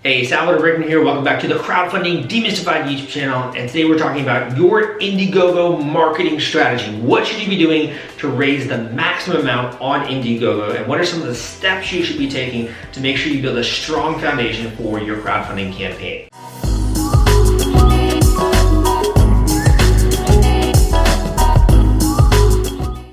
Hey, Salvador Briggman here. Welcome back to the Crowdfunding Demystified YouTube channel. And today we're talking about your Indiegogo marketing strategy. What should you be doing to raise the maximum amount on Indiegogo? And what are some of the steps you should be taking to make sure you build a strong foundation for your crowdfunding campaign?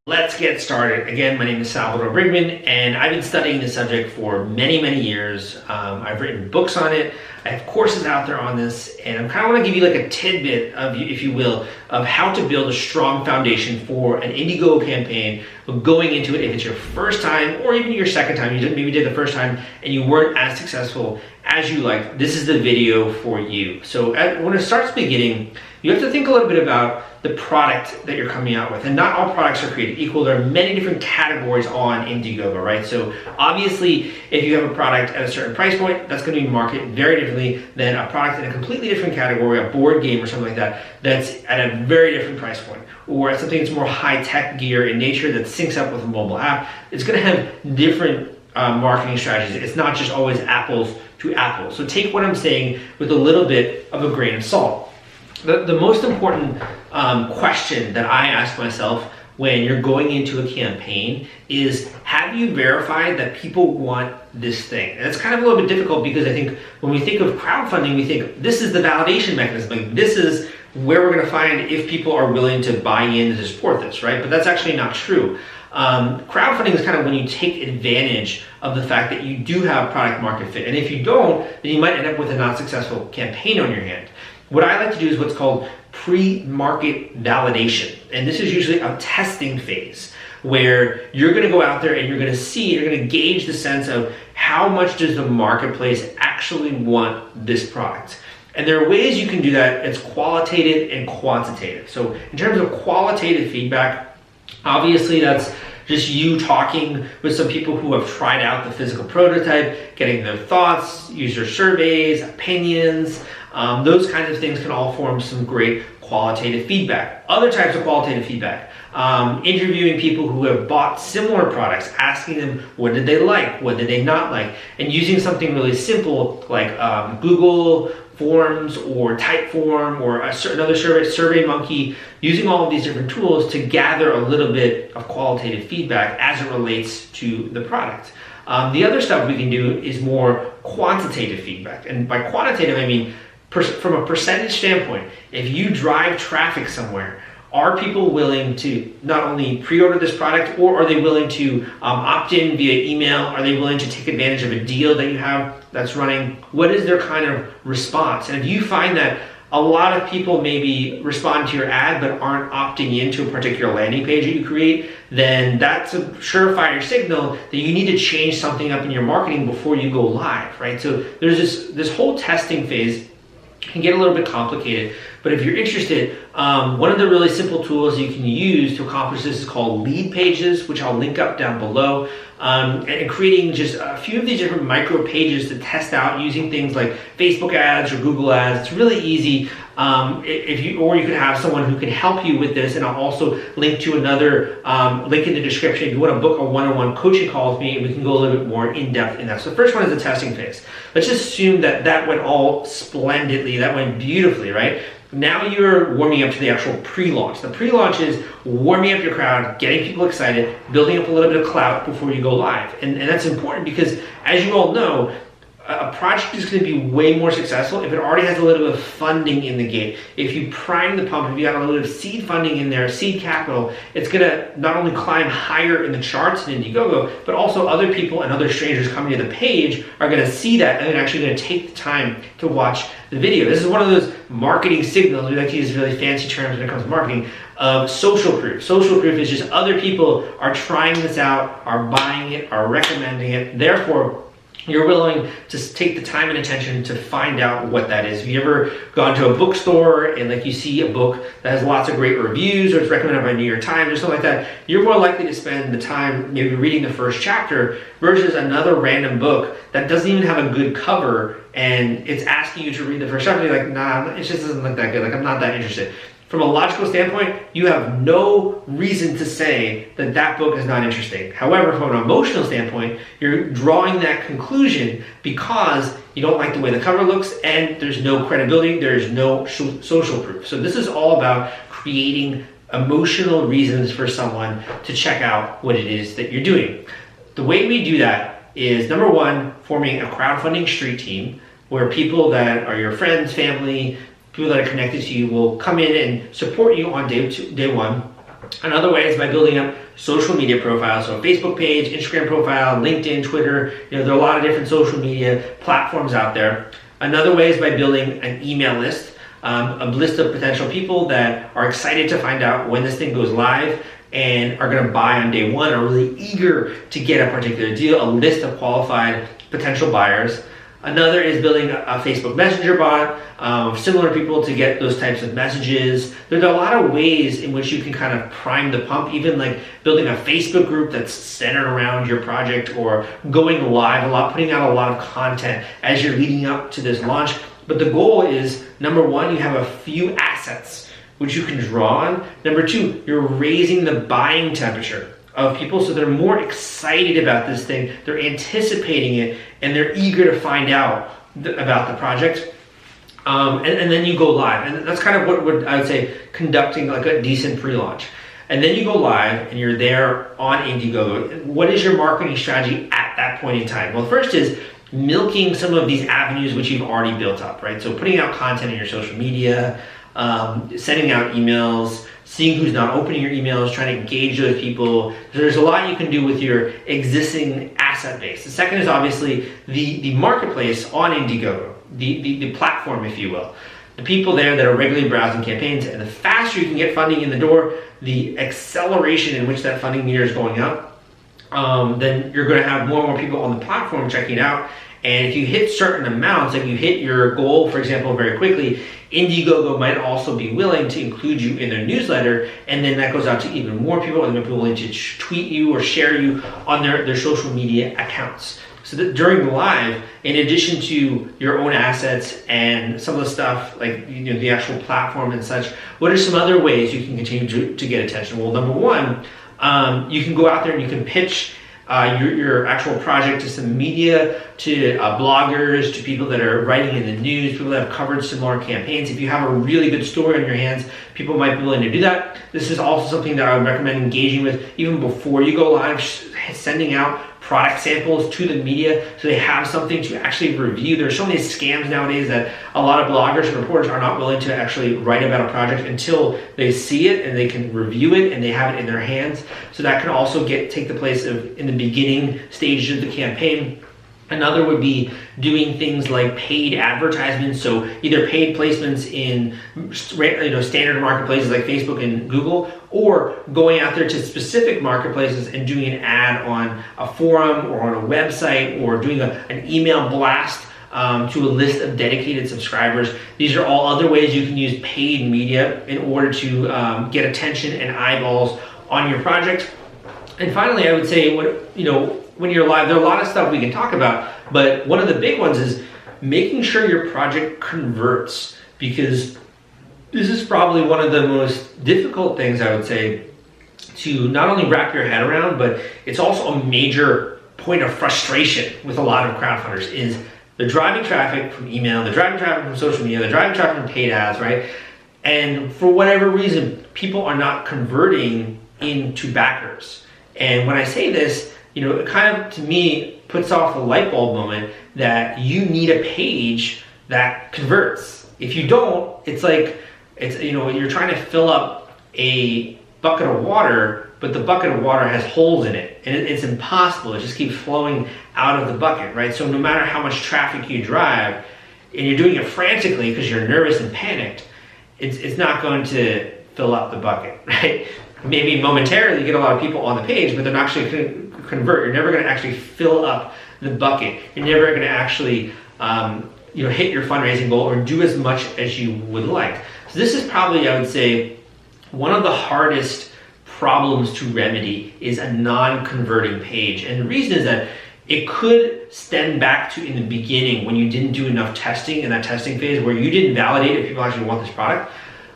Let's get started. Again, my name is Salvador Briggman, and I've been studying this subject for many years. I've written books on it. I have courses out there on this, and I kind of want to give you like a tidbit of, if you will, of how to build a strong foundation for an Indiegogo campaign going into it. If it's your first time or even your second time, you maybe did the first time and you weren't as successful as you like, this is the video for you. So when it starts beginning, you have to think a little bit about the product that you're coming out with. And not all products are created equal. There are many different categories on Indiegogo, right? So obviously, if you have a product at a certain price point, that's going to be marketed very differently than a product in a completely different category, a board game or something like that, that's at a very different price point. Or something that's more high-tech gear in nature that syncs up with a mobile app. It's going to have different marketing strategies. It's not just always apples to apples. So take what I'm saying with a little bit of a grain of salt. The most important question that I ask myself when you're going into a campaign is, have you verified that people want this thing? And it's kind of a little bit difficult because I think when we think of crowdfunding, we think this is the validation mechanism. Like, this is where we're going to find if people are willing to buy in to support this, right? But that's actually not true. Crowdfunding is kind of when you take advantage of the fact that you do have product market fit. And if you don't, then you might end up with a not successful campaign on your hand. What I like to do is what's called pre-market validation. And this is usually a testing phase where you're going to go out there and you're going to gauge the sense of how much does the marketplace actually want this product. And there are ways you can do that. It's qualitative and quantitative. So in terms of qualitative feedback, obviously that's just you talking with some people who have tried out the physical prototype, getting their thoughts, user surveys, opinions. Those kinds of things can all form some great qualitative feedback. Other types of qualitative feedback, interviewing people who have bought similar products, asking them what did they like, what did they not like, and using something really simple like Google Forms or Typeform or another survey monkey, using all of these different tools to gather a little bit of qualitative feedback as it relates to the product. The other stuff we can do is more quantitative feedback. And by quantitative, I mean from a percentage standpoint. If you drive traffic somewhere, are people willing to not only pre-order this product, or are they willing to opt in via email? Are they willing to take advantage of a deal that you have that's running? What is their kind of response? And if you find that a lot of people maybe respond to your ad but aren't opting into a particular landing page that you create, then that's a surefire signal that you need to change something up in your marketing before you go live, right? So there's this whole testing phase. Can get a little bit complicated, but if you're interested, one of the really simple tools you can use to accomplish this is called lead pages, which I'll link up down below, and creating just a few of these different micro pages to test out using things like Facebook ads or Google ads. It's really easy. Or you can have someone who can help you with this, and I'll also link to another link in the description if you want to book a one-on-one coaching call with me, and we can go a little bit more in depth in that. So the first one is the testing phase. Let's just assume that went all splendidly, that went beautifully, right? Now you're warming up to the actual pre-launch. The pre-launch is warming up your crowd, getting people excited, building up a little bit of clout before you go live. And that's important because, as you all know, a project is going to be way more successful if it already has a little bit of funding in the gate. If you prime the pump, if you got a little bit of seed funding in there, seed capital, it's going to not only climb higher in the charts in Indiegogo, but also other people and other strangers coming to the page are going to see that and they're actually going to take the time to watch the video. This is one of those marketing signals, we like to use really fancy terms when it comes to marketing, of social proof. Social proof is just other people are trying this out, are buying it, are recommending it. Therefore, you're willing to take the time and attention to find out what that is. Have you ever gone to a bookstore and like you see a book that has lots of great reviews or it's recommended by New York Times or something like that? You're more likely to spend the time maybe reading the first chapter versus another random book that doesn't even have a good cover and it's asking you to read the first chapter. You're like, nah, it just doesn't look that good. Like, I'm not that interested. From a logical standpoint, you have no reason to say that that book is not interesting. However, from an emotional standpoint, you're drawing that conclusion because you don't like the way the cover looks, and there's no credibility, there's no social proof. So this is all about creating emotional reasons for someone to check out what it is that you're doing. The way we do that is, number one, forming a crowdfunding street team where people that are your friends, family, people that are connected to you will come in and support you on day one. Another way is by building up social media profiles, so a Facebook page, Instagram profile, LinkedIn, Twitter. There are a lot of different social media platforms out there. Another way is by building an email list, a list of potential people that are excited to find out when this thing goes live and are going to buy on day one, are really eager to get a particular deal, a list of qualified potential buyers. Another is building a Facebook Messenger bot, similar people to get those types of messages. There's a lot of ways in which you can kind of prime the pump, even like building a Facebook group that's centered around your project, or going live a lot, putting out a lot of content as you're leading up to this launch. But the goal is, number one, you have a few assets which you can draw on. Number two, you're raising the buying temperature of people so they're more excited about this thing, they're anticipating it, and they're eager to find out about the project. And then you go live. And that's kind of what I would say, conducting like a decent pre-launch. And then you go live and you're there on Indiegogo. What is your marketing strategy at that point in time? Well, first is milking some of these avenues which you've already built up, right? So putting out content in your social media, sending out emails, seeing who's not opening your emails, trying to engage those people. There's a lot you can do with your existing asset base. The second is obviously the marketplace on Indiegogo, the platform, if you will. The people there that are regularly browsing campaigns, and the faster you can get funding in the door, the acceleration in which that funding meter is going up, then you're going to have more and more people on the platform checking it out. And if you hit certain amounts, like you hit your goal, for example, very quickly, Indiegogo might also be willing to include you in their newsletter, and then that goes out to even more people, and they might be willing to tweet you or share you on their social media accounts. So that during the live, in addition to your own assets and some of the stuff like the actual platform and such, what are some other ways you can continue to get attention? Well, number one, you can go out there and you can pitch your actual project to some media, to bloggers, to people that are writing in the news, people that have covered similar campaigns. If you have a really good story on your hands, people might be willing to do that. This is also something that I would recommend engaging with even before you go live, sending out product samples to the media so they have something to actually review. There's so many scams nowadays that a lot of bloggers and reporters are not willing to actually write about a project until they see it and they can review it and they have it in their hands. So that can also take the place of in the beginning stages of the campaign. Another would be doing things like paid advertisements, so either paid placements in standard marketplaces like Facebook and Google, or going out there to specific marketplaces and doing an ad on a forum or on a website, or doing an email blast to a list of dedicated subscribers. These are all other ways you can use paid media in order to get attention and eyeballs on your project. And finally, I would say, when you're live, there are a lot of stuff we can talk about, but one of the big ones is making sure your project converts, because this is probably one of the most difficult things, I would say, to not only wrap your head around, but it's also a major point of frustration with a lot of crowdfunders, is they're driving traffic from email, they're driving traffic from social media, they're driving traffic from paid ads, right? And for whatever reason, people are not converting into backers. And when I say this, it kind of, to me, puts off the light bulb moment that you need a page that converts. If you don't, it's like, you're trying to fill up a bucket of water, but the bucket of water has holes in it, and it's impossible. It just keeps flowing out of the bucket, right? So no matter how much traffic you drive, and you're doing it frantically because you're nervous and panicked, it's not going to fill up the bucket, right? Maybe momentarily get a lot of people on the page, but they're not actually going to convert. You're never going to actually fill up the bucket. You're never going to actually hit your fundraising goal or do as much as you would like. So this is probably, I would say, one of the hardest problems to remedy is a non-converting page. And the reason is that it could stem back to in the beginning when you didn't do enough testing in that testing phase, where you didn't validate if people actually want this product.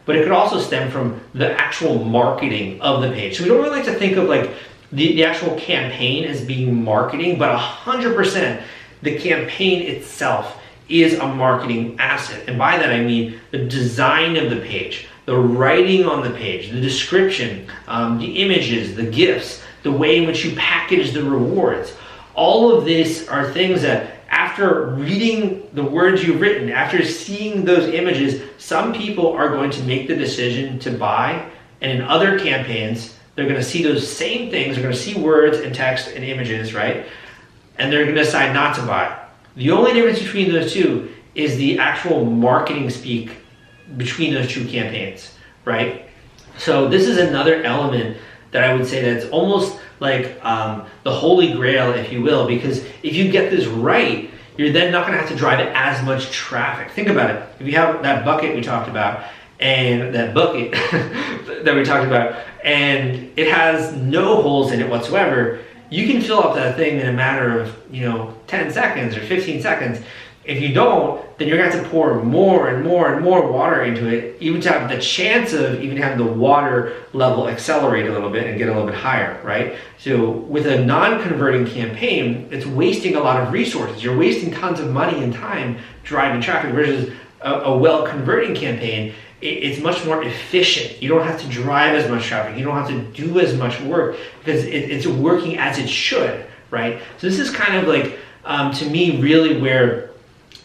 But it could also stem from the actual marketing of the page. So we don't really like to think of like the actual campaign as being marketing, but 100% the campaign itself is a marketing asset. And by that I mean the design of the page, the writing on the page, the description, the images, the GIFs, the way in which you package the rewards. All of this are things that after reading the words you've written, after seeing those images, some people are going to make the decision to buy, and in other campaigns, they're going to see those same things, they're going to see words and text and images, right? And they're going to decide not to buy. The only difference between those two is the actual marketing speak between those two campaigns, right? So this is another element that I would say that's almost like the holy grail, if you will, because if you get this right, you're then not going to have to drive as much traffic. Think about it. If you have that bucket we talked about, and that bucket that we talked about, and it has no holes in it whatsoever, you can fill up that thing in a matter of 10 seconds or 15 seconds. If you don't, then you're going to have to pour more and more and more water into it, even to have the chance of even having the water level accelerate a little bit and get a little bit higher, right? So with a non-converting campaign, it's wasting a lot of resources. You're wasting tons of money and time driving traffic, versus a well-converting campaign. It's much more efficient. You don't have to drive as much traffic. You don't have to do as much work because it's working as it should, right? So this is kind of like, to me, really where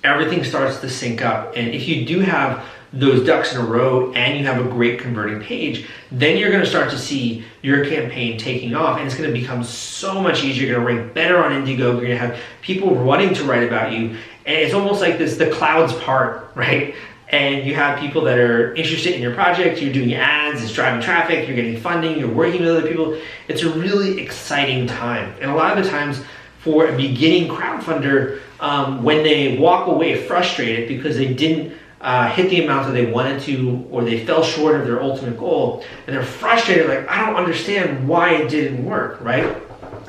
everything starts to sync up. And if you do have those ducks in a row and you have a great converting page, then you're going to start to see your campaign taking off, and it's going to become so much easier. You're going to rank better on Indiegogo. You're going to have people wanting to write about you, and it's almost like the clouds part, right? And you have people that are interested in your project, you're doing ads, it's driving traffic, you're getting funding, you're working with other people. It's a really exciting time. And a lot of the times for a beginning crowdfunder, when they walk away frustrated because they didn't hit the amount that they wanted to, or they fell short of their ultimate goal, and they're frustrated, like, I don't understand why it didn't work, right?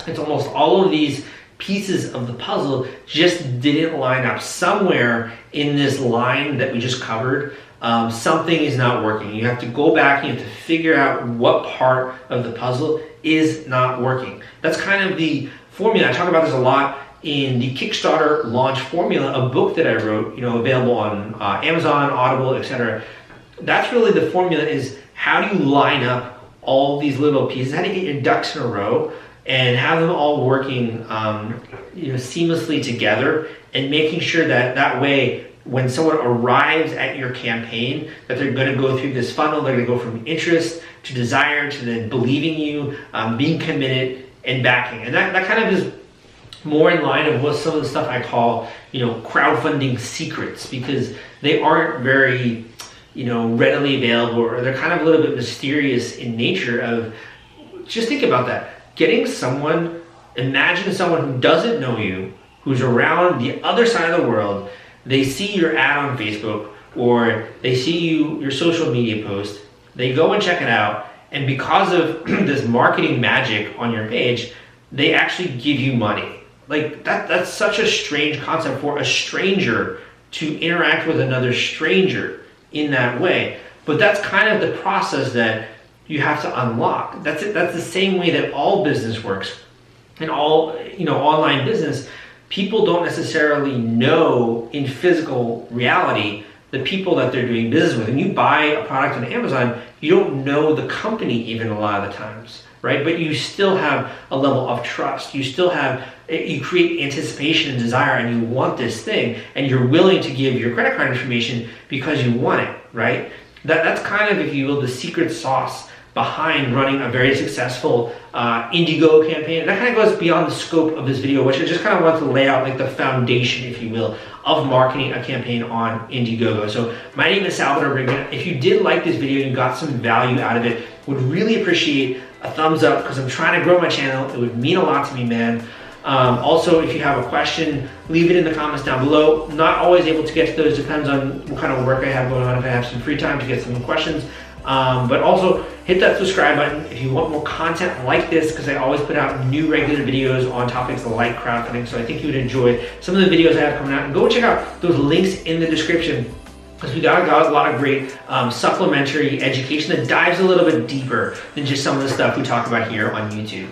It's almost all of these pieces of the puzzle just didn't line up. Somewhere in this line that we just covered, something is not working. You have to go back and you have to figure out what part of the puzzle is not working. That's kind of the formula. I talk about this a lot in the Kickstarter launch formula, a book that I wrote, available on Amazon, Audible, etc. That's really the formula, is how do you line up all these little pieces? How do you get your ducks in a row and have them all working seamlessly together, and making sure that way when someone arrives at your campaign, that they're going to go through this funnel, they're going to go from interest to desire to then believing you, being committed, and backing. And that kind of is more in line of what some of the stuff I call crowdfunding secrets, because they aren't very readily available, or they're kind of a little bit mysterious in nature. Of just think about that. Getting someone, imagine someone who doesn't know you, who's around the other side of the world, they see your ad on Facebook, or they see your social media post, they go and check it out, and because of this marketing magic on your page, they actually give you money. Like that's such a strange concept for a stranger to interact with another stranger in that way. But that's kind of the process that you have to unlock. That's it. That's the same way that all business works. In all online business, people don't necessarily know in physical reality the people that they're doing business with. When you buy a product on Amazon, you don't know the company even a lot of the times, right? But you still have a level of trust. You create anticipation and desire, and you want this thing, and you're willing to give your credit card information because you want it, right? That's kind of, if you will, the secret sauce behind running a very successful Indiegogo campaign. And that kind of goes beyond the scope of this video, which I just kind of want to lay out like the foundation, if you will, of marketing a campaign on Indiegogo. So my name is Salvador Briggman. If you did like this video and you got some value out of it, would really appreciate a thumbs up, because I'm trying to grow my channel. It would mean a lot to me, man. Also, if you have a question, leave it in the comments down below. Not always able to get to those, depends on what kind of work I have going on, if I have some free time to get some questions. But also hit that subscribe button if you want more content like this, because I always put out new regular videos on topics like crowdfunding. So I think you would enjoy some of the videos I have coming out. And go check out those links in the description, because we got a lot of great supplementary education that dives a little bit deeper than just some of the stuff we talk about here on YouTube.